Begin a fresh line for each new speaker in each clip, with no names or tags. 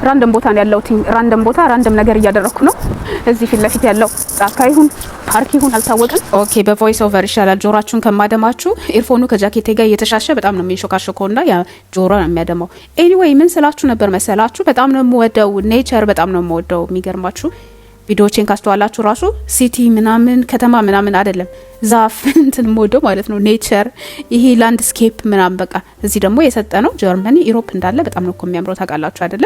ራንደም ቦታ ነው ያለው ራንደም ቦታ ራንደም ነገር እያደረኩ ነው እዚህ ፊት ለፊት ያለው ጫካ ይሁን ፓርክ ይሁን አልታወቀም ኦኬ በቮይስ ኦቨር ይሻላል ጆሮአችሁን ከማደማችሁ ኢርፎኑ ከጃኬቴ ጋር እየተሻሸ በጣም ነው የሚሾካሾከውና ያ ጆሮ ነው የሚያደማው ኤኒዌይ ምን ስላችሁ ነበር መሰላችሁ በጣም ነው የምወደው ኔቸር በጣም ነው የምወደው የሚገርማችሁ ቪዲዮችን ካስተዋላችሁ ራሱ ሲቲ ምናምን ከተማ ምናምን አይደለም ዛፍ እንትን ሞዶ ማለት ነው ኔቸር ይሄ ላንድስኬፕ ምናምን በቃ እዚህ ደግሞ የሰጠነው ጀርመኒ ዩሮፕ እንዳለ በጣም ነው የሚያምረው ታውቃላችሁ አይደለ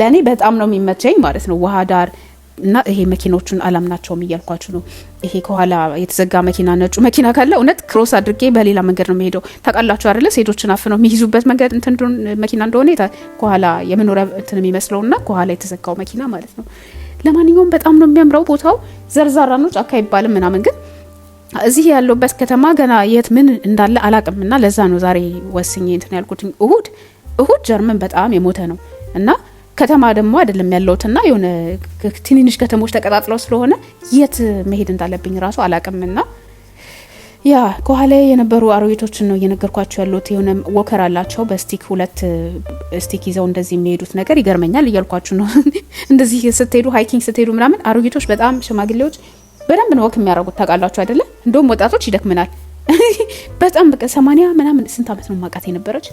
ለኔ በጣም ነው የሚመቸኝ ማለት ነው ውሃ ዳር እና ይሄ መኪኖቹን አላምናቸውም እያልኳችሁ ነው ይሄ ከኋላ የተዘጋ መኪና ነጩ መኪና ካለ እውነት ክሮስ አድርጌ በሌላ መንገድ ነው የሚሄደው ታውቃላችሁ አይደለ ሴቶችን አፍነው የሚይዙበት መንገድ እንትን መኪና እንደሆነ ከኋላ የመኖሪያ እንትን የሚመስለውና ከኋላ የተዘጋው መኪና ማለት ነው ለማንኛውም በጣም ነው የሚያምረው ቦታው ዘርዛራ ነው ጫካ ይባልም ምናምን ግን እዚህ ያለውበት ከተማ ገና የት ምን እንዳለ አላቅምና ለዛ ነው ዛሬ ወስኜ እንትን ያልኩት እሁድ ጀርመን በጣም የሞተ ነው እና ከተማ ደግሞ አይደለም ያለውትና የሆነ ትንንሽ ከተሞች ተቀጣጥለው ስለሆነ የት መሄድ እንዳለብኝ ራሱ አላቅምና ያ ከኋላ የነበሩ አሮጊቶችን ነው እየነገርኳችሁ ያሉት የሆነ ወከር አላቸው በስቲክ ሁለት ስቲክ ይዘው እንደዚህ የሚሄዱት ነገር ይገርመኛል እያልኳችሁ ነው እንደዚህ ስትሄዱ ሃይኪንግ ስትሄዱ ምናምን አሮጊቶች በጣም ሽማግሌዎች በደንብ ነው ወክ የሚያደርጉት ታውቃላችሁ አይደለ እንደውም ወጣቶች ይደክመናል በጣም በቃ 80 ምናምን ስንት አመት ነው ማቃት የነበረች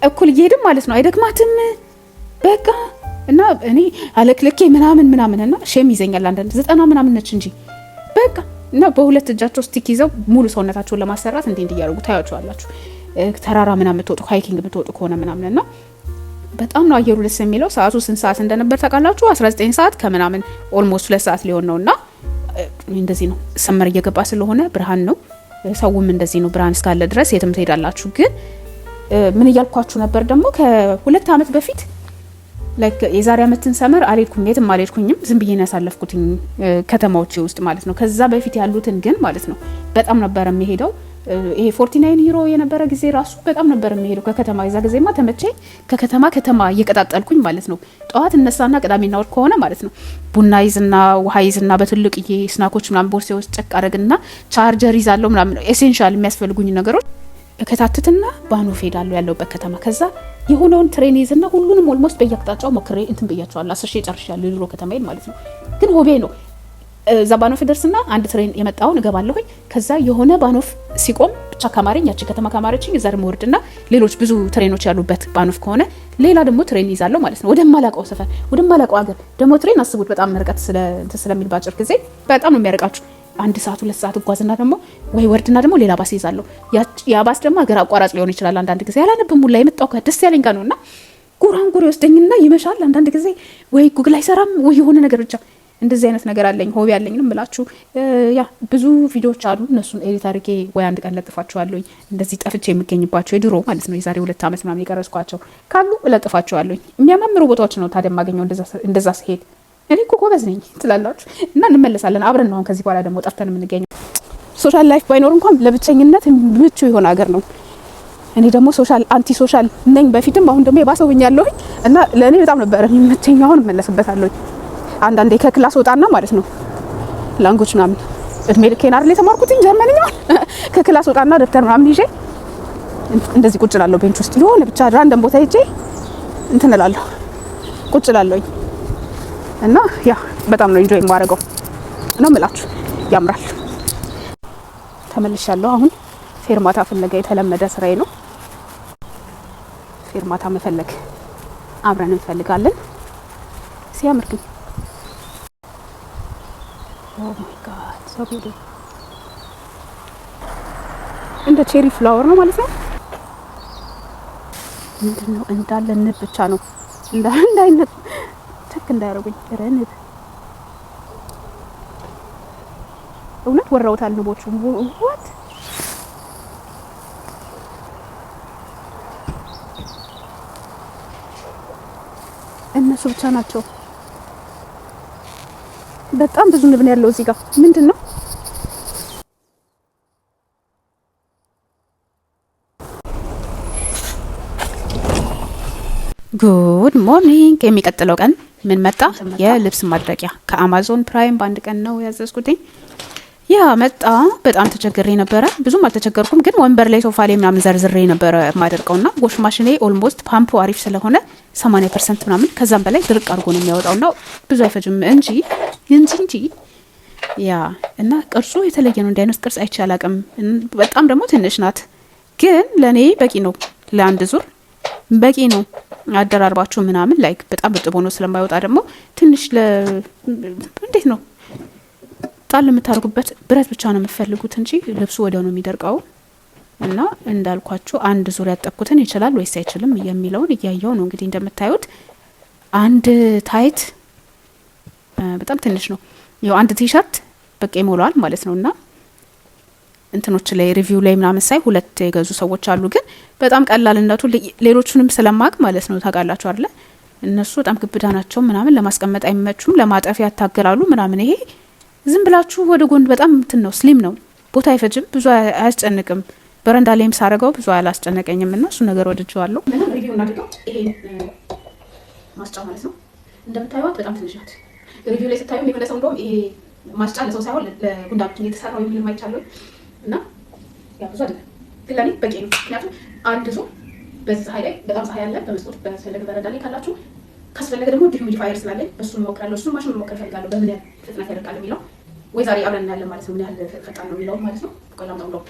እኩል እየሄድም ማለት ነው አይደክማትም በቃ እና እኔ አለክልኬ ምናምንና ሼም ይዘኛል አንዳንድ 90 ምናምን ነች እንጂ በቃ እና በሁለት እጃቸው ስቲክ ይዘው ሙሉ ሰውነታቸውን ለማሰራት እንዴ ያደርጉ ታያችኋላችሁ ተራራ ምናምን የምትወጡ ሃይኪንግ የምትወጡ ከሆነ ምናምንና በጣም ነው አየሩ ደስ የሚለው ሰዓቱ ስንት ሰዓት እንደነበር ታውቃላችሁ 19 ሰዓት ከምናምን ኦልሞስት 2 ሰዓት ሊሆን ነውና እንደዚህ ነው ሰመር እየገባ ስለሆነ ብርሃን ነው ሰውም እንደዚህ ነው ብርሃን እስካለ ድረስ የትም ትሄዳላችሁ ግን ምን እያልኳችሁ ነበር ደግሞ ከሁለት አመት በፊት ላይክ የዛሬ አመትን ሰመር አልሄድኩም የትም አልሄድኩኝም ዝም ብዬ ነው ያሳለፍኩት ከተማዎች ውስጥ ማለት ነው ከዛ በፊት ያሉትን ግን ማለት ነው በጣም ነበር የሚሄደው ይሄ 49 ዩሮ የነበረ ጊዜ ራሱ በጣም ነበር የሚሄደው ከከተማ የዛ ጊዜማ ተመቸኝ ከከተማ እየቀጣጠልኩኝ ማለት ነው ጧት እነሳና ቅዳሜና እሁድ ከሆነ ማለት ነው ቡና ይዝና ውሃ ይዝና በትልቅ ስናኮች ምናምን ቦርሴ ውስጥ ጨቅ አረግና ቻርጀር ይዛለው ምናምን ኤሴንሻል የሚያስፈልጉኝ ነገሮች ከታትትና ባኖፍ ሄዳለሁ ያለውበት ከተማ ከዛ የሆነውን ትሬን ይዝና ሁሉንም ኦልሞስት በየአቅጣጫው ሞክሬ እንትን ብያቸዋለሁ 10 ሺህ ጨርሻለሁ ዩሮ ከተማዬን ማለት ነው ግን ሆቤ ነው እዛ ባኖፍ ደርስና አንድ ትሬን የመጣውን እገባለሁኝ ከዛ የሆነ ባኖፍ ሲቆም ብቻ ካማረኝ ያቺ ከተማ ካማረችኝ እዛ ደግሞ ወርድና ሌሎች ብዙ ትሬኖች ያሉበት ባኖፍ ከሆነ ሌላ ደግሞ ትሬን ይዛለሁ ማለት ነው ወደማላቀው ሰፈር ወደማላቀው ሀገር ደግሞ ትሬን አስቡት በጣም ርቀት ስለሚል ባጭር ጊዜ በጣም ነው የሚያርቃችሁ 1 ሰዓት 2 ሰዓት ጓዝና ደግሞ ወይ ወርድና ደግሞ ሌላ ባስ ይዛለሁ ያ ባስ ደግሞ ሀገር አቋራጭ ሊሆን ይችላል አንዳንድ ጊዜ ያላነብም ሙላ የመጣው ደስ ያለኝ ጋር ነውና ጉራንጉር ይወስደኝና ይመሻል አንዳንድ ጊዜ ወይ ጉግል አይሰራም ወይ የሆነ ነገር ብቻ እንደዚህ አይነት ነገር አለኝ ሆቢ አለኝንም ብላችሁ ያ ብዙ ቪዲዮዎች አሉ እነሱን ኤዲት አድርጌ ወይ አንድ ቀን ለጥፋቸዋለሁኝ እንደዚህ ጠፍቼ የሚገኝባቸው የድሮ ማለት ነው የዛሬ 2 አመት ምናምን የቀረጽኳቸው ካሉ ለጥፋቸዋለሁኝ የሚያማምሩ ቦታዎች ነው ታዲያ ማገኘው እንደዛ ሲሄድ እኔ እኮ ጎበዝ ነኝ ትላላችሁ እና እንመለሳለን አብረን ነው ከዚህ በኋላ ደግሞ ጠፍተን የምንገኘው ሶሻል ላይፍ ባይኖር እንኳን ለብቸኝነት ምቹ የሆነ ሀገር ነው እኔ ደግሞ ሶሻል አንቲ ሶሻል ነኝ በፊትም አሁን ደግሞ የባሰው ሆኛለሁ እና ለኔ በጣም ነበር የሚመቸኝ አሁን እመለስበታለሁ አንዳንዴ ከክላስ ወጣና ማለት ነው ላንጉዌጅ ምናምን እድሜ ልኬን አይደል የተማርኩት ጀርመንኛ ከክላስ ወጣና ደብተር ምናምን ይዤ እንደዚህ ቁጭ እላለሁ ቤንች ውስጥ የሆነ ብቻ ራንደም ቦታ ሄጄ እንትን እላለሁ ቁጭ እላለሁ እና ያ በጣም ነው ኢንጆይ የማደርገው ነው የምላችሁ ያምራል ተመልሻለሁ አሁን ፌርማታ ፍለጋ የተለመደ ስራዬ ነው ፌርማታ መፈለግ አብረን እንፈልጋለን ሲያምር ግን ኦ ማይ ጋድ ሶ ቢዩቲፉል እንደ ቼሪ ፍላወር ነው ማለት ነው ምንድነው እንዳለ ንብ ብቻ ነው እንዳይነት ተክ እንዳያረጉኝ ረንብ እውነት ወራውታል ንቦቹ what እነሱ ብቻ ናቸው በጣም ብዙ ንብ ነው ያለው እዚህ ጋር ምንድነው ጉድ ሞርኒንግ የሚቀጥለው ቀን ምን መጣ የልብስ ማድረቂያ ከአማዞን ፕራይም በአንድ ቀን ነው ያዘዝኩትኝ ያ መጣ በጣም ተቸግሬ ነበር ብዙም አልተቸገርኩም ግን ወንበር ላይ ሶፋ ላይ ምናምን ዘርዝሬ ነበር ማደርቀውና ዋሽ ማሽኔ ኦልሞስት ፓምፑ አሪፍ ስለሆነ 80% ምናምን ከዛም በላይ ድርቅ አድርጎ ነው የሚያወጣውና ብዙ አይፈጅም እንጂ ያ እና ቅርጹ የተለየ ነው። እንዲህ አይነት ቅርጽ አይቻል አቅም በጣም ደግሞ ትንሽ ናት፣ ግን ለኔ በቂ ነው። ለአንድ ዙር በቂ ነው። አደራርባችሁ ምናምን ላይክ በጣም እርጥብ ሆኖ ስለማይወጣ ደግሞ ትንሽ እንዴት ነው ጣል የምታደርጉበት ብረት ብቻ ነው የምትፈልጉት እንጂ ልብሱ ወዲያው ነው የሚደርቀው። እና እንዳልኳችሁ አንድ ዙር ያጠብኩትን ይችላል ወይስ አይችልም የሚለውን እያየው ነው እንግዲህ እንደምታዩት። አንድ ታይት በጣም ትንሽ ነው። ያው አንድ ቲሸርት በቃ ይሞላል ማለት ነውና እንትኖች ላይ ሪቪው ላይ ምናምን ሳይ 2 የገዙ ሰዎች አሉ። ግን በጣም ቀላልነቱ ሌሎቹንም ስለማቅ ማለት ነው ታውቃላችሁ አይደል? እነሱ በጣም ግብዳ ናቸው ምናምን፣ ለማስቀመጥ አይመቹም፣ ለማጠፊያ ያታገላሉ ምናምን። ይሄ ዝም ብላችሁ ወደ ጎን በጣም እንትን ነው፣ ስሊም ነው፣ ቦታ አይፈጅም፣ ብዙ አያስጨንቅም። በረንዳ ላይም ሳረጋው ብዙ አላስጨነቀኝም እና እሱ ነገር ወድጄዋለሁ። ምንም ሪቪው እናድርገው። ይሄ ማስጫ ማለት ነው እንደምታዩት በጣም ትንሽ ናት። ሪቪው ላይ ስታዩ የሚመለሰው እንደውም ይሄ ማስጫ ለሰው ሳይሆን ለጉንዳችን የተሰራው የሚል ማይቻለው እና ያ ብዙ አይደለም፣ ግን ለኔ በቂ ነው። ምክንያቱም አንድ ዙር በዚህ ፀሐይ ላይ በጣም ፀሐይ ያለ በመስኮት በፈለገ በረንዳ ላይ ካላችሁ ካስፈለገ ደግሞ ዲሁሚዲፋየር ስላለኝ እሱን ሞክራለሁ። እሱን ማሽን ሞክር ፈልጋለሁ በምን ያህል ፍጥነት ያደርጋል የሚለው ወይ ዛሬ አብረን እናያለን ማለት ነው። ምን ያህል ፈጣን ነው የሚለው ማለት ነው። ቆላም ነው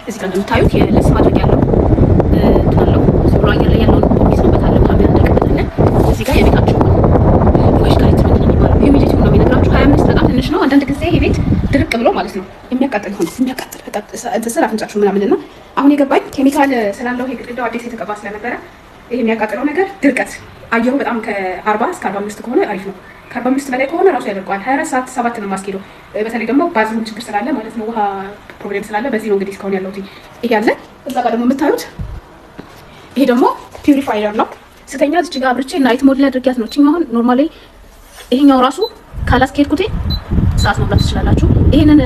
እዚህ ጋር እንደምታዩት የልብስ ማድረግ ያለው ታለው ብሎ አየር ላይ ያለውን የሚስበት አለ ምናምን ያደርግበታል። እዚህ ጋር የቤታችሁ ወይስ ካሪት ነው የሚባለው ሂዩሚዲቲ ነው የሚነግራችሁ 25 በጣም ትንሽ ነው። አንዳንድ ጊዜ ይሄ ቤት ድርቅ ብሎ ማለት ነው የሚያቃጥል ሆነ የሚያቃጥል ስራ አፍንጫችሁ ምናምንና አሁን የገባኝ ኬሚካል ስላለው ይሄ ግድግዳው አዲስ የተቀባ ስለነበረ ይሄ የሚያቃጥለው ነገር ድርቀት አየሩ በጣም ከ40 እስከ 45 ከሆነ አሪፍ ነው። ከ45 በላይ ከሆነ ራሱ ያደርቀዋል። 24 ሰዓት 7 ነው ማስኬዶ። በተለይ ደግሞ ባዝሩም ችግር ስላለ ማለት ነው ውሃ ፕሮብሌም ስላለ በዚህ ነው እንግዲህ እስካሁን ያለው ይሄ ያለ። እዛ ጋር ደግሞ የምታዩት ይሄ ደግሞ ፒውሪፋየር ነው። ስተኛ እዚህ ጋር አብርቼ ናይት ሞድ ላይ አድርጊያት ነው። አሁን ኖርማሊ ይሄኛው ራሱ ካላስኬድኩት ሰዓት መብላት ትችላላችሁ። ይሄንን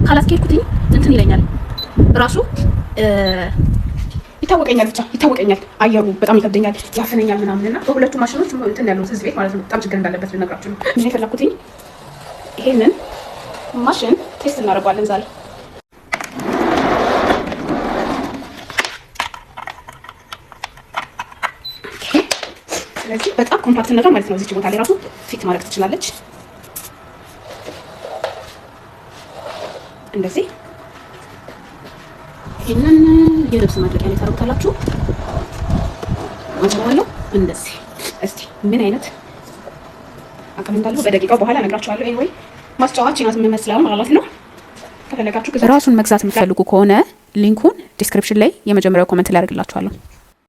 ካላስኬድኩት እንትን ይለኛል ራሱ ይታወቀኛል፣ ብቻ ይታወቀኛል። አየሩ በጣም ይከብደኛል፣ ያፈነኛል ምናምንና በሁለቱ ማሽኖች እንትን ያለው እዚህ ቤት ማለት ነው በጣም ችግር እንዳለበት ልነግራችሁ ነው። ምን የፈለኩት ይሄንን ማሽን ቴስት እናደርጋለን ዛሬ። ስለዚህ በጣም ኮምፓክትነቷ ማለት ነው እዚህ ቦታ ላይ ራሱ ፊት ማድረግ ትችላለች። እንደዚህ ይሄንን የልብስ ማድረቂያ ላይ ታረጋላችሁ። አጭዋለሁ እንደዚህ። እስቲ ምን አይነት አቅም እንዳለው በደቂቃው በኋላ እነግራችኋለሁ። ኤኒዌይ ማስጫዋችን ናት የምመስለው ማለት ነው። ከፈለጋችሁ ራሱን መግዛት የምትፈልጉ ከሆነ ሊንኩን ዲስክሪፕሽን ላይ የመጀመሪያው ኮሜንት ላይ አድርግላችኋለሁ።